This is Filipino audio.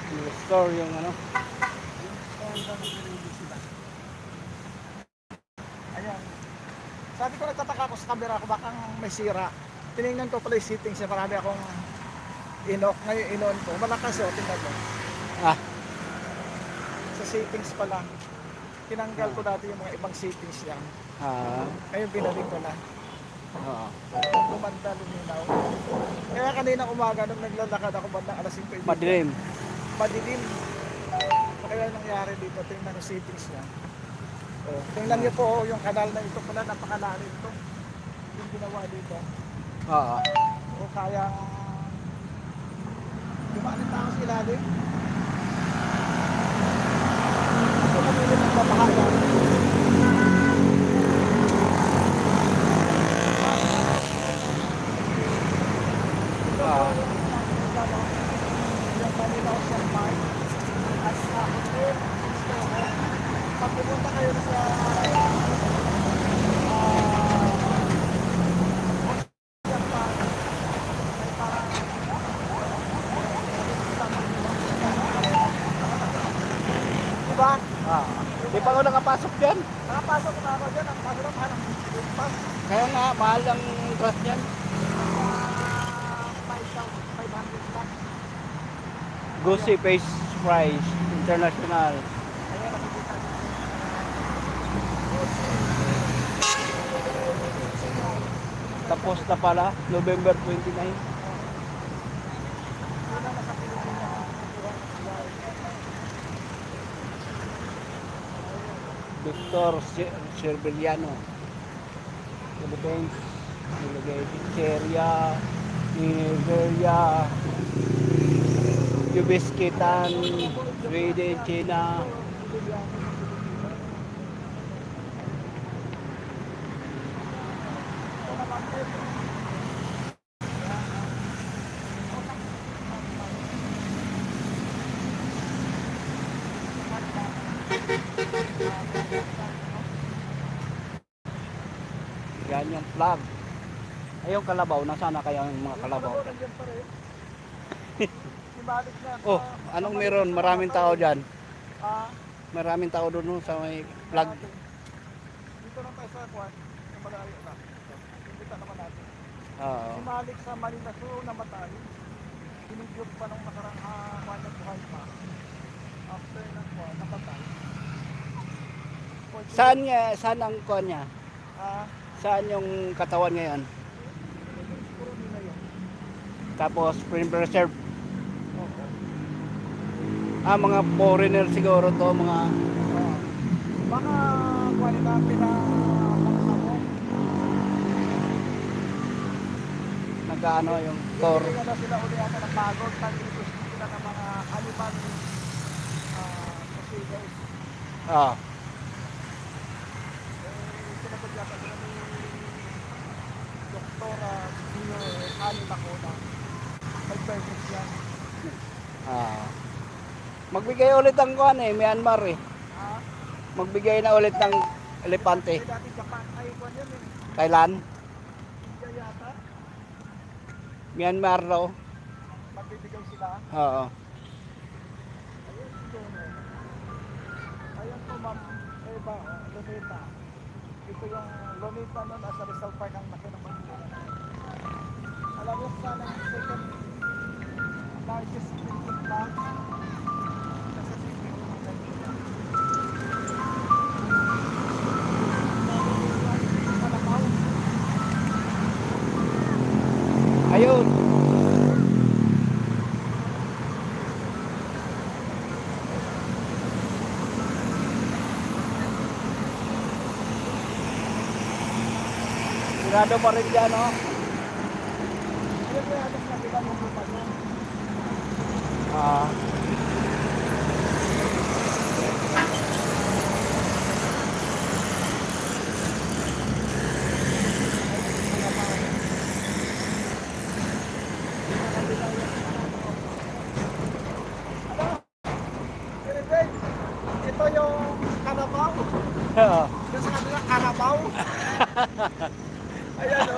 Restore yung ano. Ayan. Sabi ko nagtataka ako sa camera ko baka may sira. Tinignan ko pala yung settings niya. Marami akong inok. Ngayon inon ko. Malakas o. Tingnan mo. Ah. Sa settings pala. Tinanggal ko dati yung mga ibang settings niya. Ngayon binalik ko na. Lumanda, luminaw. Kaya kanina umaga nung naglalakad ako bandang alas 5. Madilim. Madilim. Kaya nangyari dito, tingnan yung settings niya. Tingnan niyo po yung kanal na ito pala, napakalalim ito. Yung ginawa dito. O kaya dumaan yung tao sa ilalim. Ito kamili ng babahayan. Pag pupunta kayo sa diba? Di pa ako nakapasok dyan. Nakapasok na ako dyan. Ang bago na mahal ang pass. Kaya nga, mahal ang class dyan. 500 lang. Goosey Face Fries International. Ayan, nakikita niyo. Tapos na pala, November 29. Victor Cerveliano. Philippines, Nigeria, Nigeria, Uzbekistan, Sweden, China. Yan yung flag. Ay, yung kalabaw. Nasaan na kaya yung mga kalabaw? Oh, anong meron? Maraming tao dyan. Maraming tao doon sa may flag. Dito lang tayo sa kwan. Malayo na. Kita naman natin. Si Malik sa Manila so namatay. Pinigyan pa nung nakarang kwan na buhay pa. After ng kwan, namatay. Saan ang kwan niya? Saan yung katawan ngayon? Tapos Spring Preserve. Mga foreigner siguro to, mga baka kuha nila pinapakasamo. nagkaano yung tour. Hindi na sila uli ata ng pagod. Nag-request sila ng mga animal procedures. Sinagot yata sila ni Doktora Senior Ali Lacona. Nag-perfect yan. Magbigay ulit ang kuhan Myanmar Magbigay na ulit ng elepante. Dati Japan ay kuhan yan Thailand? India yata. Myanmar daw. Magbibigay sila. Ayun Ayan po ma'am Eva Lunita. Ito yung Lunita nun as a Rizal Park ang nakinamang. Alam mo sana yung second largest building park sa city ng Manila. Ayun. Sigurado pa rin dyan, no? Ayun po yung atas na bilang yung lupa niya. Ito yung Carabao. Yung sa kanila Carabao. Ayan o.